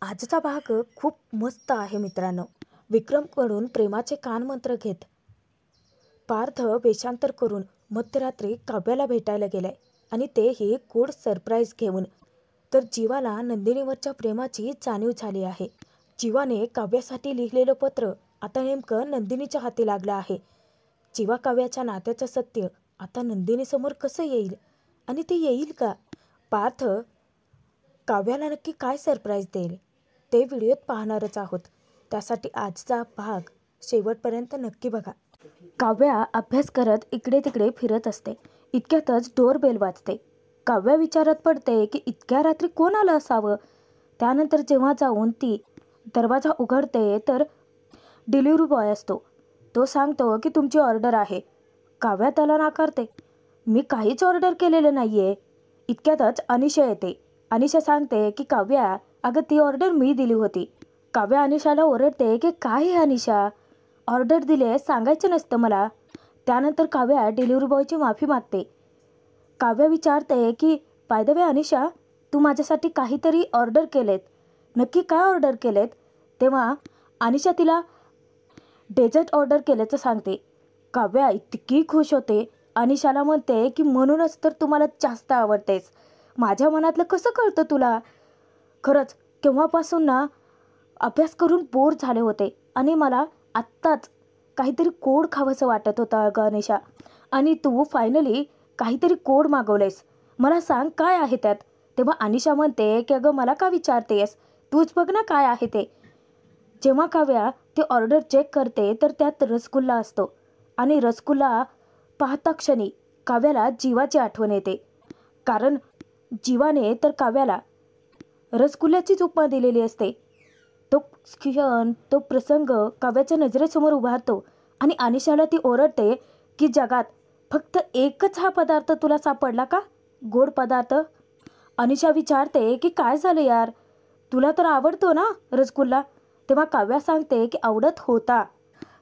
आजचा भाग खूप मस्त आहे मित्रांनो. विक्रमकडून प्रेमाचे कानमंत्र घेत पार्थ वेषांतर करून मध्यरात्री काव्याला भेटायला गेलाय आणि तेही गोड सरप्राईज घेऊन. तर जीवाला नंदिनीवरच्या प्रेमाची जाणीव झाली आहे. जीवाने काव्यासाठी लिहिलेलं पत्र आता नेमकं नंदिनीच्या हाती लागलं आहे. जीवा काव्याच्या नात्याचं सत्य आता नंदिनीसमोर कसं येईल आणि ते येईल का? पार्थ काव्याला नक्की काय सरप्राईज देईल ते व्हिडिओत पाहणारच आहोत. त्यासाठी आजचा भाग शेवटपर्यंत नक्की बघा. काव्या अभ्यास करत इकडे तिकडे फिरत असते. इतक्यातच डोरबेल वाजते. काव्या विचारात पडते की इतक्या रात्री कोण आलं असावं. त्यानंतर जेव्हा जाऊन ती दरवाजा उघडते तर डिलिव्हरी बॉय असतो. तो सांगतो की तुमची ऑर्डर आहे. काव्या त्याला नाकारते. मी काहीच ऑर्डर केलेलं नाहीये. इतक्यातच अनिशा येते. अनिशा सांगते की काव्या, अगं ती ऑर्डर मी दिली होती. काव्या अनिशाला ओरडते की काय हे अनिशा, ऑर्डर दिले सांगायचं नसतं मला. त्यानंतर काव्या डिलिव्हरी बॉयची माफी मागते. काव्या विचारते की बाय द वे अनिशा, तू माझ्यासाठी काहीतरी ऑर्डर केलेत, नक्की काय ऑर्डर केलेत? तेव्हा अनिशा तिला डेझर्ट ऑर्डर केल्याचं सांगते. काव्या इतकी खुश होते. अनिशाला म्हणते की म्हणूनच तर तुम्हाला जास्त आवडतेस. माझ्या मनातलं कसं कळतं तुला? खरंच केव्हापासून ना अभ्यास करून बोर झाले होते आणि मला आत्ताच काहीतरी कोड खावंसं वाटत होतं अगं अनिशा. आणि तू फायनली काहीतरी कोड मागवलेस. मला सांग काय आहे त्यात? तेव्हा अनिशा म्हणते की अगं मला का विचारतेस, तूच बघ ना काय आहे ते. जेव्हा काव्या ती ऑर्डर चेक करते तर त्यात रसगुल्ला असतो आणि रसगुल्ला पाहता क्षणी काव्याला जीवाची आठवण येते. कारण जीवाने तर काव्याला रसगुल्ल्याचीच उपमा दिलेली असते. तो क्षण, तो प्रसंग काव्याच्या नजरेसमोर उभारतो आणि अनिशाला ती ओरडते की जगात फक्त एकच हा पदार्थ तुला सापडला का, गोड पदार्थ? अनिशा विचारते की काय झालं यार, तुला तर आवडतो ना रसगुल्ला? तेव्हा काव्या सांगते की आवडत होता,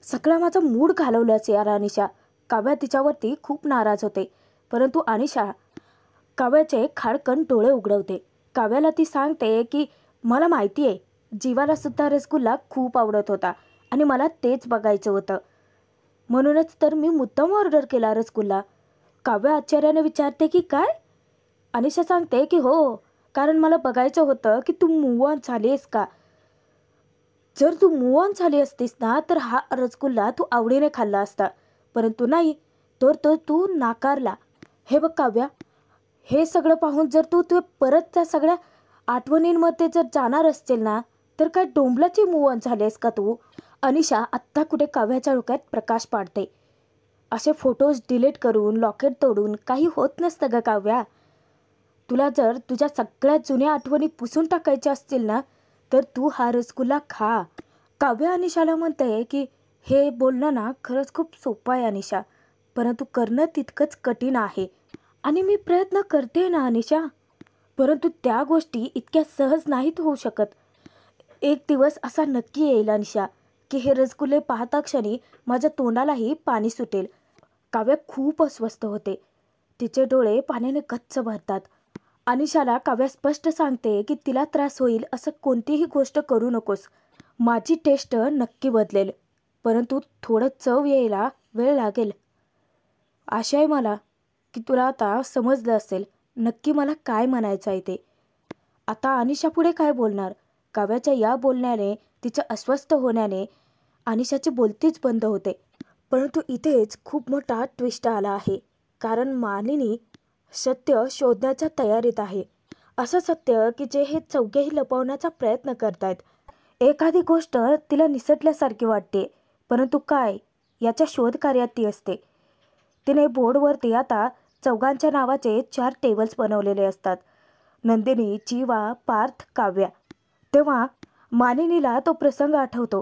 सगळा माझा मूड घालवलास यार अनिशा. काव्या तिच्यावरती खूप नाराज होते. परंतु अनिशा काव्याचे खाडकन डोळे उघडवते. काव्याला ती सांगते की मला माहिती आहे, जीवाला सुद्धा रसगुल्ला खूप आवडत होता आणि मला तेच बघायचं होतं, म्हणूनच तर मी मुद्दाम ऑर्डर केला रसगुल्ला. काव्या आश्चर्याने विचारते की काय? अनिशा सांगते की हो, कारण मला बघायचं होतं की तू मूव ऑन झाली आहेस का. जर तू मूव ऑन झाली असतीस ना तर हा रसगुल्ला तू आवडीने खाल्ला असता, परंतु नाही, तो तू नाकारला. हे बघ काव्या, हे सगळं पाहून जर तू परत त्या सगळ्या आठवणींमध्ये जर जाणार असतील ना तर काय डोंबलाची मूव ऑन झालीस का तू? अनिशा आत्ता कुठे काव्याच्या डोक्यात प्रकाश पाडते. असे फोटोज डिलीट करून, लॉकेट तोडून काही होत नसतं ग काव्या. तुला जर तुझ्या सगळ्या जुन्या आठवणी पुसून टाकायच्या असतील ना तर तू हा रसगुल्ला खा. काव्या अनिशाला म्हणते की हे बोलणं ना खरंच खूप सोपं आहे अनिशा, परंतु करणं तितकंच कठीण आहे. आणि मी प्रयत्न करते ना अनिशा, परंतु त्या गोष्टी इतक्या सहज नाहीत होऊ शकत. एक दिवस असा नक्की येईल अनिशा की हे रसगुल्ले पाहता क्षणी माझ्या तोंडालाही पाणी सुटेल. काव्या खूप अस्वस्थ होते. तिचे डोळे पाण्याने गच्च भरतात. अनिशाला काव्या स्पष्ट सांगते की तिला त्रास होईल असं कोणतीही गोष्ट करू नकोस. माझी टेस्ट नक्की बदलेल, परंतु थोडं चव यायला वेळ लागेल. आशा आहे मला की तुला आता समजलं असेल नक्की मला काय म्हणायचं आहे ते. आता अनिशा पुढे काय बोलणार? काव्याच्या या बोलण्याने, तिचं अस्वस्थ होण्याने अनिशाची बोलतीच बंद होते. परंतु इथेच खूप मोठा ट्विस्ट आला आहे. कारण मालिनी सत्य शोधण्याच्या तयारीत आहे. असं सत्य की जे हे चौघेही लपवण्याचा प्रयत्न करतायत. एखादी गोष्ट तिला निसटल्यासारखी वाटते, परंतु काय, याच्या शोधकार्यात ती असते. तिने बोर्डवरती आता चौघांच्या नावाचे 4 टेबल्स बनवलेले असतात. नंदिनी, जीवा, पार्थ, काव्या. तेव्हा मालिनीला तो प्रसंग आठवतो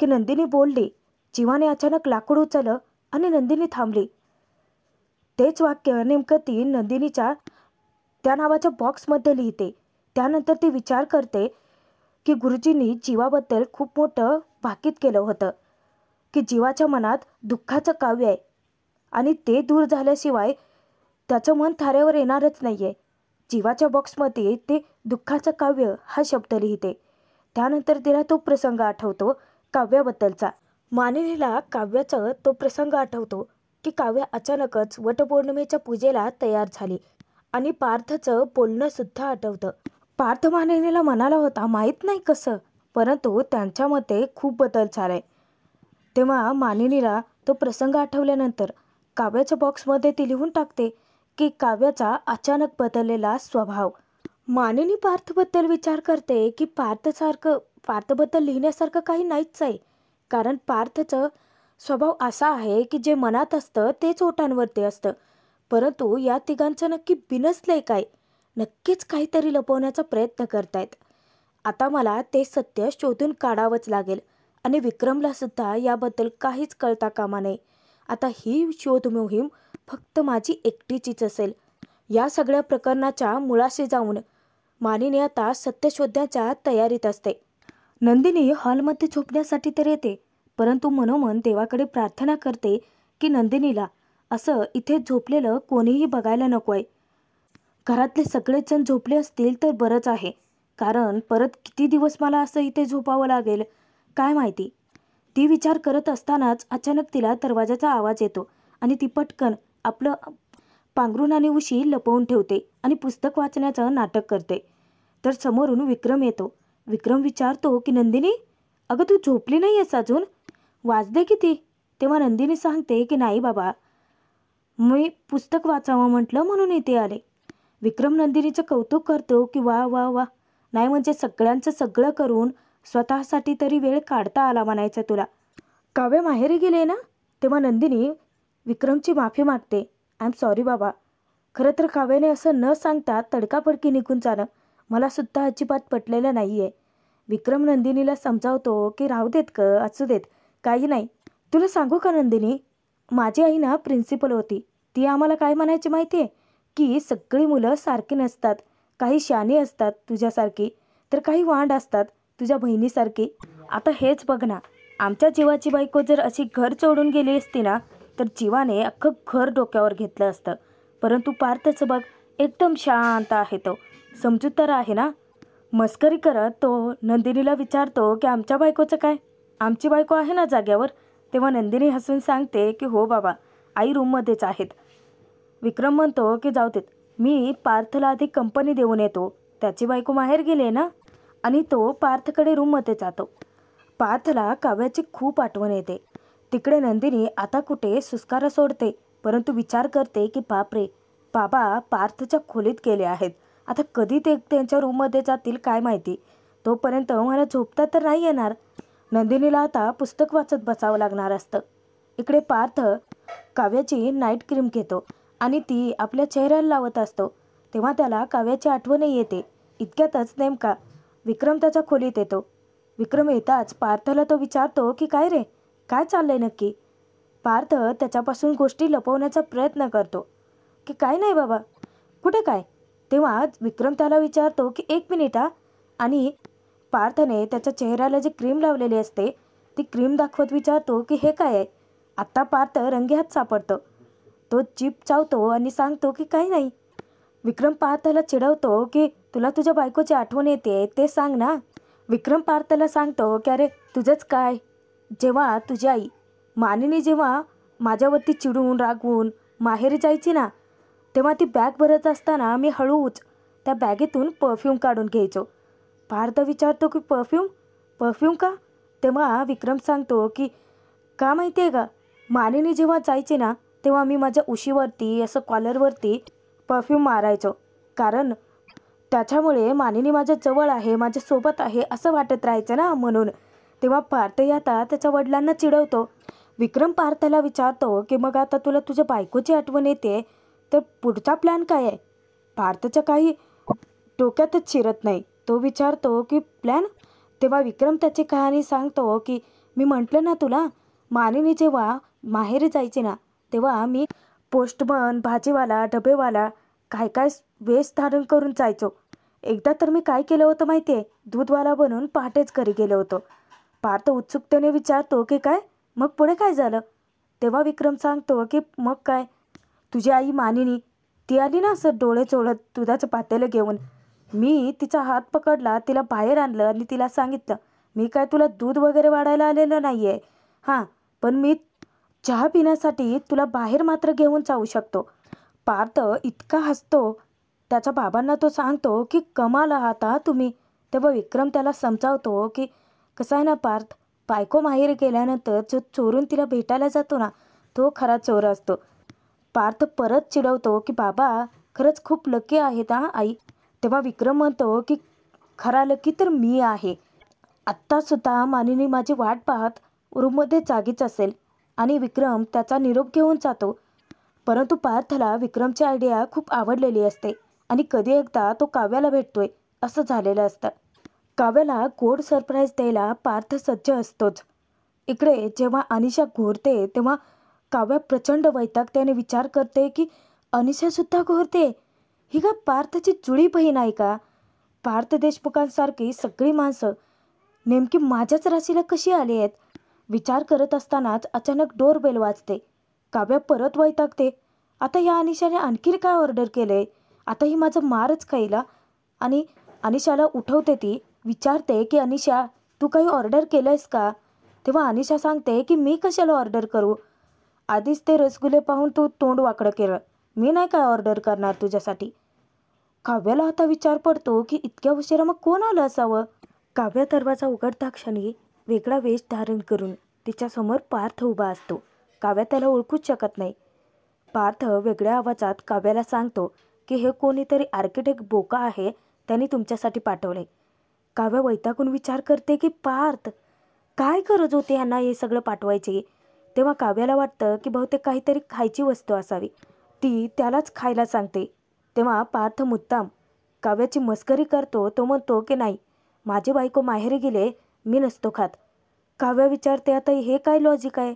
की नंदिनी बोलली. जीवाने अचानक लाकूड उचललं आणि नंदिनी थांबली. तेच वाक्य नेमकं ती नंदिनीच्या त्या नावाच्या बॉक्समध्ये लिहिते. त्यानंतर ती विचार करते की गुरुजींनी जीवाबद्दल खूप मोठं भाकीत केलं होतं की जीवाच्या मनात दुःखाचं काव्य आहे आणि ते दूर झाल्याशिवाय त्याचं मन थाऱ्यावर येणारच नाही आहे. जीवाच्या बॉक्समध्ये ते दुःखाचं काव्य हा शब्द लिहिते. त्यानंतर तिला तो प्रसंग आठवतो काव्याबद्दलचा. मानिनीला काव्याचा तो प्रसंग आठवतो की काव्या अचानकच वटपौर्णिमेच्या पूजेला तयार झाली आणि पार्थचं बोलणं सुद्धा आठवतं. पार्थ मानिनीला म्हणाला होता माहीत नाही कसं, परंतु त्यांच्यामध्ये खूप बदल झालाय. तेव्हा मानिनीला तो प्रसंग आठवल्यानंतर काव्याच्या बॉक्समध्ये ती लिहून टाकते की काव्याचा अचानक बदललेला स्वभाव. मानिनी पार्थबद्दल विचार करते की पार्थबद्दल लिहिण्यासारखं काही नाहीच आहे, कारण पार्थचं स्वभाव असा आहे की जे मनात असतं तेच ओठांवरती असतं. परंतु या तिघांचं नक्की बिनसलंय काय? नक्कीच काहीतरी लपवण्याचा प्रयत्न करतायत. आता मला ते सत्य शोधून काढावंच लागेल आणि विक्रमला सुद्धा याबद्दल काहीच कळता कामा नये. आता ही शोध मोहीम फक्त माझी एकटीचीच असेल. या सगळ्या प्रकरणाच्या मुळाशी जाऊन मानिनी आता सत्य शोधण्याच्या तयारीत असते. नंदिनी हॉलमध्ये झोपण्यासाठी तर येते, परंतु मनोमन देवाकडे प्रार्थना करते की नंदिनीला असं इथे झोपलेलं कोणीही बघायला नको आहे. घरातले सगळेच जण झोपले असतील तर बरंच आहे, कारण परत किती दिवस मला असं इथे झोपावं लागेल काय माहिती. ती विचार करत असतानाच अचानक तिला दरवाजाचा आवाज येतो आणि ती पटकन आपलं पांघरूण आणि उशी लपवून ठेवते आणि पुस्तक वाचण्याचं नाटक करते. तर समोरून विक्रम येतो. विक्रम विचारतो की नंदिनी, अगं तू झोपली नाही आहेस अजून? वाजले किती? तेव्हा नंदिनी सांगते की नाही बाबा, मी पुस्तक वाचावं म्हटलं म्हणून इथे आले. विक्रम नंदिनीचं कौतुक करतो की वा वा वा, नाही म्हणजे सगळ्यांचं सगळं करून स्वतःसाठी तरी वेळ काढता आला म्हणायचं तुला. काव्य माहेरी गेले ना? तेव्हा नंदिनी विक्रमची माफी मागते. आय एम सॉरी बाबा. खरं तर काव्याने असं न सांगता तडकाफडकी निघून जाणं मला सुद्धा अजिबात पटलेलं नाही आहे. विक्रम नंदिनीला समजावतो की राहू देत ग, असू देत, काही नाही. तुला सांगू का नंदिनी, माझी आई ना प्रिन्सिपल होती. ती आम्हाला काय म्हणायची माहिती आहे की सगळी मुलं सारखी नसतात, काही शहाणी असतात तुझ्यासारखी, तर काही वांड असतात तुझ्या बहिणीसारखी. आता हेच बघ ना, आमच्या जीवाची बायको जर अशी घर सोडून गेली असती ना तर जीवाने अख्खं घर डोक्यावर घेतलं असतं. परंतु पार्थचं बघ, एकदम शांत आहे, तो समजूतदार आहे ना. मस्करी करत तो नंदिनीला विचारतो की आमच्या बायकोचं काय, आमची बायको आहे ना जाग्यावर. तेव्हा नंदिनी हसून सांगते की हो बाबा, आई रूममध्येच आहेत. विक्रम म्हणतो की जाऊ देत, मी पार्थला आधी कंपनी देऊन येतो, त्याची बायको माहेर गेली ना. आणि तो पार्थकडे रूममध्ये जातो. पार्थला काव्याची खूप आठवण येते. तिकडे नंदिनी आता कुठे सुस्कारा सोडते, परंतु विचार करते की बापरे, बाबा पार्थच्या खोलीत गेले आहेत. आता कधी ते त्यांच्या रूममध्ये जातील काय माहिती. तोपर्यंत मला झोपता तर नाही येणार. नंदिनीला आता पुस्तक वाचत बसावं लागणार असतं. इकडे पार्थ काव्याची नाईट क्रीम घेतो आणि ती आपल्या चेहऱ्याला लावत असतो. तेव्हा त्याला काव्याची आठवणही येते. इतक्यातच नेमका विक्रम त्याच्या खोलीत येतो. विक्रम येताच पार्थला तो विचारतो की काय रे, काय चाललंय नक्की. पार्थ त्याच्यापासून गोष्टी लपवण्याचा प्रयत्न करतो की काय नाही बाबा, कुठे काय. तेव्हा विक्रम त्याला विचारतो की एक मिनिट हा. आणि पार्थने त्याच्या चेहऱ्याला जी क्रीम लावलेली असते ती क्रीम दाखवत विचारतो की हे काय आहे. आत्ता पार्थ रंगेहात सापडतो. तो जीभ चावतो आणि सांगतो की काही नाही. विक्रम पार्थला चिडवतो की तुला तुझ्या बायकोची आठवण येते ते सांग ना. विक्रम पार्थला सांगतो की अरे तुझंच काय, जेव्हा तुझी आई मानिनी जेव्हा माझ्यावरती चिडून रागवून माहेरी जायची ना, तेव्हा ती बॅग भरत असताना मी हळूच त्या बॅगेतून परफ्यूम काढून घ्यायचो. पार्थ विचारतो की परफ्यूम, परफ्यूम का? तेव्हा विक्रम सांगतो की का माहिती आहे का, मानिनी जेव्हा जायची ना तेव्हा मी माझ्या उशीवरती असं कॉलरवरती परफ्यूम मारायचो, कारण त्याच्यामुळे मानिनी माझ्या जवळ आहे, माझ्यासोबत आहे असं वाटत राहायचं ना, म्हणून. तेव्हा पार्थ आता त्याच्या वडिलांना चिडवतो. विक्रम पार्थला विचारतो की मग आता तुला तुझ्या बायकोची आठवण येते तर पुढचा प्लॅन काय आहे. पार्थच्या काही डोक्यातच शिरत नाही. तो विचारतो की प्लॅन. तेव्हा विक्रम त्याची कहाणी सांगतो की मी म्हटलं ना तुला, मानिनी जेव्हा माहेरी जायची ना तेव्हा मी पोस्टमन, भाजीवाला, डबेवाला काय काय वेश धारण करून जायचो. एकदा तर मी काय केलं होतं माहिती आहे, दूधवाला बनून पहाटेच घरी गेलो होतो. पार्थ उत्सुकतेने विचारतो की काय, मग पुढे काय झालं. तेव्हा विक्रम सांगतो की मग काय, तुझी आई मानिनी ती आली ना असं डोळे चोळत दुधाचं पातेलं घेऊन. मी तिचा हात पकडला, तिला बाहेर आणलं आणि तिला सांगितलं, मी काय तुला दूध वगैरे वाढायला आलेलं नाही आहे. हां, पण मी चहा पिण्यासाठी तुला बाहेर मात्र घेऊन जाऊ शकतो. पार्थ इतका हसतो. त्याच्या बाबांना तो सांगतो की कमाल आहात हा तुम्ही. तेव्हा विक्रम त्याला समजावतो की कसं आहे ना पार्थ, बायको माहेरी गेल्यानंतर जो चोरून तिला भेटायला जातो ना, तो खरा चोर असतो. पार्थ परत चिडवतो की बाबा खरंच खूप लकी आहेत हा आई. तेव्हा विक्रम म्हणतो की खरा लकी तर मी आहे. आत्तासुद्धा मानिनी माझी वाट पाहत रूममध्ये जागीच असेल. आणि विक्रम त्याचा निरोप घेऊन जातो. परंतु पार्थला विक्रमची आयडिया खूप आवडलेली असते आणि कधी एकदा तो काव्याला भेटतोय असं झालेलं असतं. काव्याला गोड सरप्राईज द्यायला पार्थ सज्ज असतोच. इकडे जेव्हा अनिशा घोरते तेव्हा काव्या प्रचंड वैतागते आणि विचार करते की अनिशासुद्धा घोरते. ही का पार्थची जुळी बहीण आहे का? पार्थ देशमुखांसारखी सगळी माणसं नेमकी माझ्याच राशीला कशी आली आहेत? विचार करत असतानाच अचानक डोरबेल वाजते. काव्या परत वैतागते. आता या अनिशाने आणखी काय ऑर्डर केले? आता ही माझं मारच खाईला. आणि अनिशाला उठवते. ती विचारते की अनिशा तू काही ऑर्डर केलंयस का? तेव्हा अनिशा सांगते की मी कशाला ऑर्डर करू? आधीच ते रसगुल्ले पाहून तू तोंड वाकडं केलं. मी नाही काय ऑर्डर करणार तुझ्यासाठी. काव्याला आता विचार पडतो की इतक्या उशिरा मग कोण आलं असावं? काव्या दरवाजा उघडता क्षणी वेगळा वेश धारण करून तिच्यासमोर पार्थ उभा असतो. काव्या त्याला ओळखूच शकत नाही. पार्थ वेगळ्या आवाजात काव्याला सांगतो की हे कोणीतरी आर्किटेक्ट बोका आहे, त्यांनी तुमच्यासाठी पाठवले. काव्या वैतागून विचार करते की पार्थ काय गरज होती यांना हे सगळं पाठवायची. तेव्हा काव्याला वाटतं की बहुतेक काहीतरी खायची वस्तू असावी. ती त्यालाच खायला सांगते. तेव्हा पार्थ मुद्दाम काव्याची मस्करी करतो. तो म्हणतो की नाही, माझी बायको माहेरी गेले, मी नसतो खात. काव्या विचारते आता हे काय लॉजिक आहे?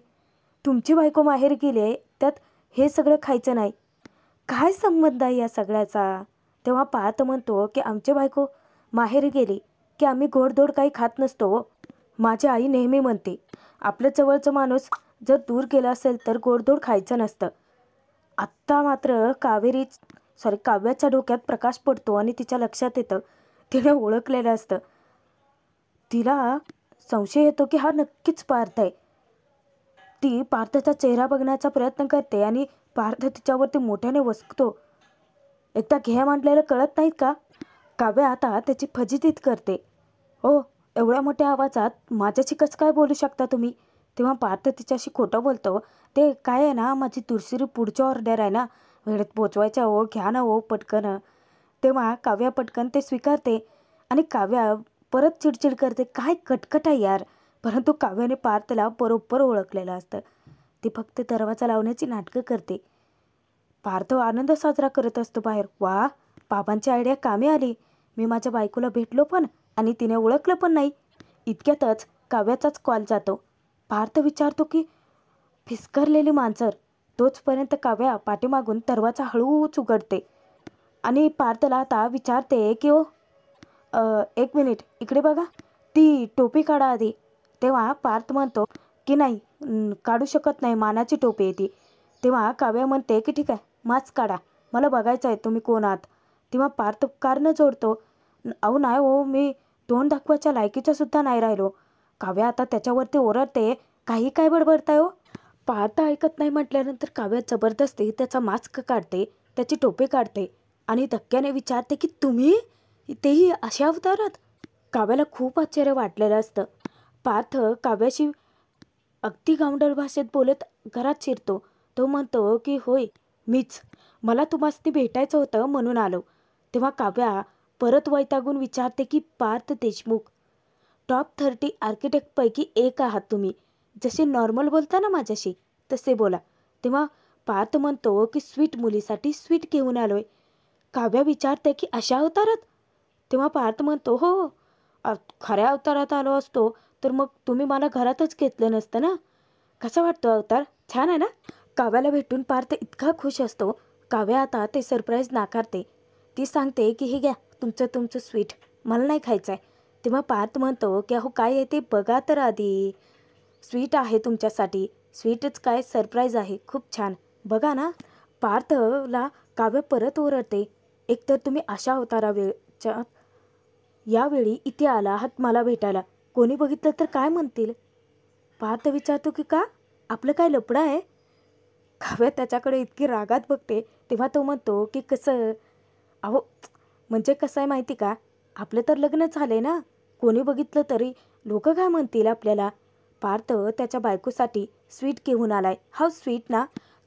तुमची बायको माहेरी गेले त्यात हे सगळं खायचं नाही, काय संबंध आहे या सगळ्याचा? तेव्हा पार्थ म्हणतो की आमची बायको माहेरी गेली की आम्ही गोडधोड काही खात नसतो. माझी आई नेहमी म्हणते आपलं जवळचं माणूस जर दूर गेला असेल तर गोडधोड खायचं नसतं. आत्ता मात्र काव्याच्या डोक्यात प्रकाश पडतो आणि तिच्या लक्षात येतं तिने ओळखलेलं असतं. तिला संशय येतो की हा नक्कीच पार्थ आहे. ती पार्थचा चेहरा बघण्याचा प्रयत्न करते आणि पार्थ तिच्यावरती मोठ्याने वसकतो. एकदा घे मांडलेलं कळत नाहीत का? काव्या आता त्याची फजितीत करते. हो, एवढ्या मोठ्या आवाजात माझ्याशी कसं काय बोलू शकता तुम्ही? तेव्हा पार्थ तिच्याशी खोटं बोलतो. ते काय आहे ना, माझी दुसरी पुढची ऑर्डर आहे ना, वेळेत पोचवायच्या हो, घ्या ना हो पटकन. तेव्हा काव्या पटकन ते स्वीकारते आणि काव्या परत चिडचिड करते. काय कटकट आहे यार. परंतु काव्याने पार्थला बरोबर ओळखलेलं असतं. ती फक्त दरवाजा लावण्याची नाटकं करते. पार्थ आनंद साजरा करत असतो बाहेर. वा, बाबांची आयडिया कामी आली. मी माझ्या बायकोला भेटलो पण आणि तिने ओळखलं पण नाही. इतक्यातच काव्याचाच कॉल जातो. पार्थ विचारतो की फिसकरलेली मांजर. तोचपर्यंत काव्या पाठीमागून दरवाजा हळूच उघडते आणि पार्थला आता विचारते की ओ एक मिनिट इकडे बघा, ती टोपी काढा आधी. तेव्हा पार्थ म्हणतो की नाही, काढू शकत नाही, मानाची टोपी आहे ती. तेव्हा काव्या म्हणते की ठीक आहे, मास्क काढा, मला बघायचं आहे तुम्ही कोण आहात. तेव्हा पार्थ कारणं जोडतो. अहो नाही हो, मी तोंड दाखवायच्या लायकीचा सुद्धा नाही राहिलो. काव्या आता त्याच्यावरती ओरडते, काही काय बडबडताय हो? पार्थ ऐकत नाही म्हटल्यानंतर काव्या जबरदस्ती त्याचा मास्क काढते, त्याची टोपी काढते आणि धक्क्याने विचारते की तुम्ही, तेही अशा अवतारात? काव्याला खूप आश्चर्य वाटलेलं असतं. पार्थ काव्याशी अगदी गावंढळ भाषेत बोलत घरात शिरतो. तो म्हणतो की होय मीच, मला तुम्हाला भेटायचं होतं म्हणून आलो. तेव्हा काव्या परत वैतागून विचारते की पार्थ देशमुख, टॉप 30 आर्किटेक्टपैकी एक आहात तुम्ही. जसे नॉर्मल बोलता ना माझ्याशी तसे बोला. तेव्हा पार्थ म्हणतो की स्वीट मुलीसाठी स्वीट घेऊन आलोय. काव्या विचारते की अशा अवतारात? तेव्हा पार्थ म्हणतो हो, खऱ्या अवतारात आलो असतो तर मग तुम्ही मला घरातच घेतलं नसतं ना. कसा वाटतो अवतार? छान आहे ना? काव्याला भेटून पार्थ इतका खुश असतो. काव्या आता ते सरप्राईज नाकारते. ती सांगते की हे घ्या तुमचं स्वीट, मला नाही खायचं आहे. तेव्हा पार्थ म्हणतो की अहो काय आहे ते बघा तर आधी. स्वीट आहे तुमच्यासाठी. स्वीटच काय, सरप्राईज आहे, खूप छान, बघा ना. पार्थला काव्य परत ओरडते, एकतर तुम्ही अशा वेळच्या यावेळी इथे आला आहात मला भेटायला, कोणी बघितलं तर काय म्हणतील? पार्थ विचारतो की का, आपलं काय लफडं आहे? काव्या त्याच्याकडे इतकी रागात बघते तेव्हा तो म्हणतो की कसं, अहो म्हणजे कसं आहे माहिती का, आपलं तर लग्न झालंय ना, कोणी बघितलं तरी लोक काय म्हणतील आपल्याला? पार्थ त्याच्या बायकोसाठी स्वीट घेऊन आलाय. हाऊ स्वीट ना?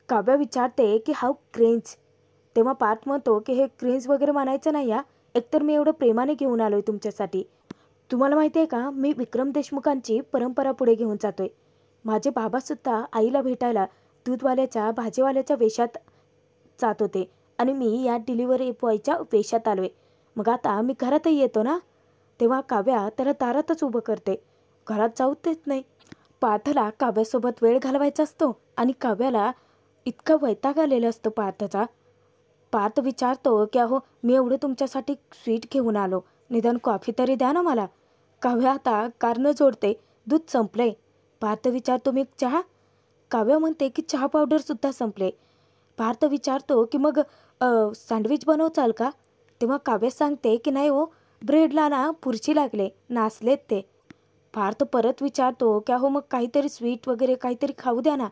काव्या विचारते की हाऊ क्रेंज. तेव्हा पार्थ म्हणतो की हे क्रेंज वगैरे म्हणायचं नाही या, एकतर मी एवढं प्रेमाने घेऊन आलोय तुमच्यासाठी. तुम्हाला माहिती आहे का, मी विक्रम देशमुखांची परंपरा पुढे घेऊन जातोय. माझे बाबासुद्धा आईला भेटायला दूधवाल्याच्या भाजीवाल्याच्या वेशात जात होते आणि मी या डिलिव्हरी बॉयच्या वेशात आलोय. मग आता मी घरातही येतो ना. तेव्हा काव्या त्याला दारातच उभं करते, घरात जाऊच देत नाही. पार्थला काव्यासोबत वेळ घालवायचा असतो आणि काव्याला इतका वैताग आलेला असतो पार्थचा. पार्थ विचारतो की अहो मी एवढं तुमच्यासाठी स्वीट घेऊन आलो, निदान कॉफी तरी द्या ना मला. काव्या आता कारणं जोडते, दूध संपलंय. पार्थ विचारतो मी चहा? काव्या म्हणते की चहा पावडरसुद्धा संपले. पार्थ विचारतो की मग सँडविच बनवचाल का? तेव्हा काव्य सांगते की नाही हो, ब्रेडला ना पुरची लागले, नासलेत ते. पार्थ परत विचारतो की अहो मग काहीतरी स्वीट वगैरे काहीतरी खाऊ द्या ना.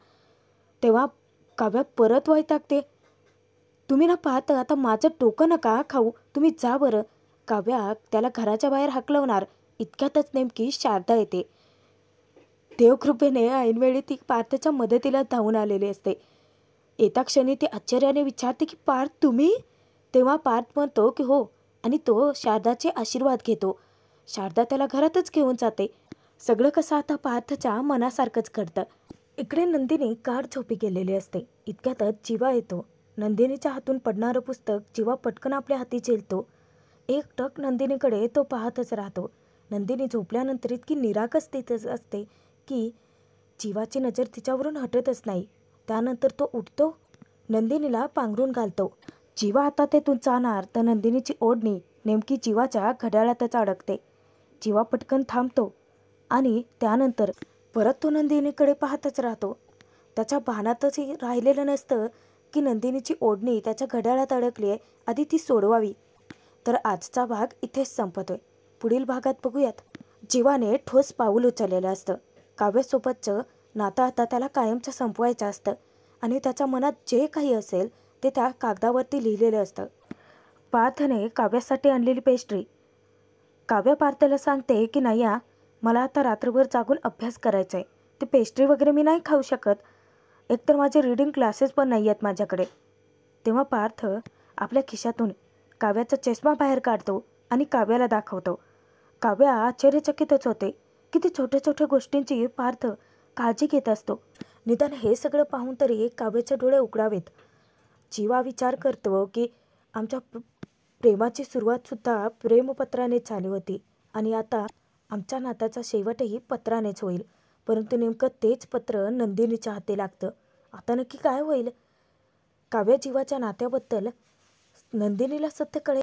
तेव्हा काव्या परत वैतागते, तुम्ही ना पाहत आता माझं डोकं नका खाऊ, तुम्ही जा बरं. काव्या त्याला घराच्या बाहेर हाकलवणार इतक्यातच नेमकी शारदा येते. देवकृपेने ऐनवेळी ती पार्थच्या मदतीला धावून आलेली असते. येता क्षणी ती आश्चर्याने विचारते की पार्थ तुम्ही? तेव्हा पार्थ म्हणतो की हो, आणि तो शारदाचे आशीर्वाद घेतो. शारदा त्याला घरातच घेऊन जाते. सगळं कसं आता पार्थच्या मनासारखंच घडतं. इकडे नंदिनी गाढ झोपी गेलेली असते. इतक्यातच जीवा येतो. नंदिनीच्या हातून पडणारं पुस्तक जीवा पटकन आपल्या हाती झेलतो. एकटक नंदिनीकडे तो पाहतच राहतो. नंदिनी झोपल्यानंतर इतकी निरागस तिथेच असते की जीवाची नजर तिच्यावरून हटतच नाही. त्यानंतर तो उठतो, नंदिनीला पांघरून घालतो. जीवा आता तेथून जाणार तर नंदिनीची ओढणी नेमकी जीवाच्या घड्याळातच अडकते. जीवा पटकन थांबतो आणि त्यानंतर परत तो नंदिनीकडे पाहतच राहतो. त्याच्या भानातच राहिलेलं नसतं की नंदिनीची ओढणी त्याच्या घड्याळात अडकली आहे, आधी ती सोडवावी. तर आजचा भाग इथेच संपतोय. पुढील भागात बघूयात. जीवाने ठोस पाऊल उचललेलं असतं. काव्यासोबतचं नातं आता त्याला कायमचं संपवायचं असतं आणि त्याच्या मनात जे काही असेल ते त्या कागदावरती लिहिलेलं असतं. पार्थने काव्यासाठी आणलेली पेस्ट्री. काव्या पार्थला सांगते की नाही मला आता रात्रभर जागून अभ्यास करायचा आहे, ते पेस्ट्री वगैरे मी नाही खाऊ शकत, एकतर माझे रीडिंग क्लासेस पण नाही आहेत माझ्याकडे. तेव्हा पार्थ आपल्या खिशातून काव्याचा चष्मा बाहेर काढतो आणि काव्याला दाखवतो. काव्या आश्चर्यचकितच होते. किती छोट्या छोट्या गोष्टींची पार्थ काळजी घेत असतो. निदान हे सगळं पाहून तरी काव्याचे डोळे उघडावेत. जीवा विचार करतो की आमच्या प्रेमाची सुरुवातसुद्धा प्रेमपत्रानेच झाली होती आणि आता आमच्या नात्याचा शेवटही पत्रानेच होईल. परंतु नेमकं तेच पत्र नंदिनीच्या हाती लागतं. आता नक्की काय होईल? काव्या जीवाच्या नात्याबद्दल नंदिनीला सत्य कळेल.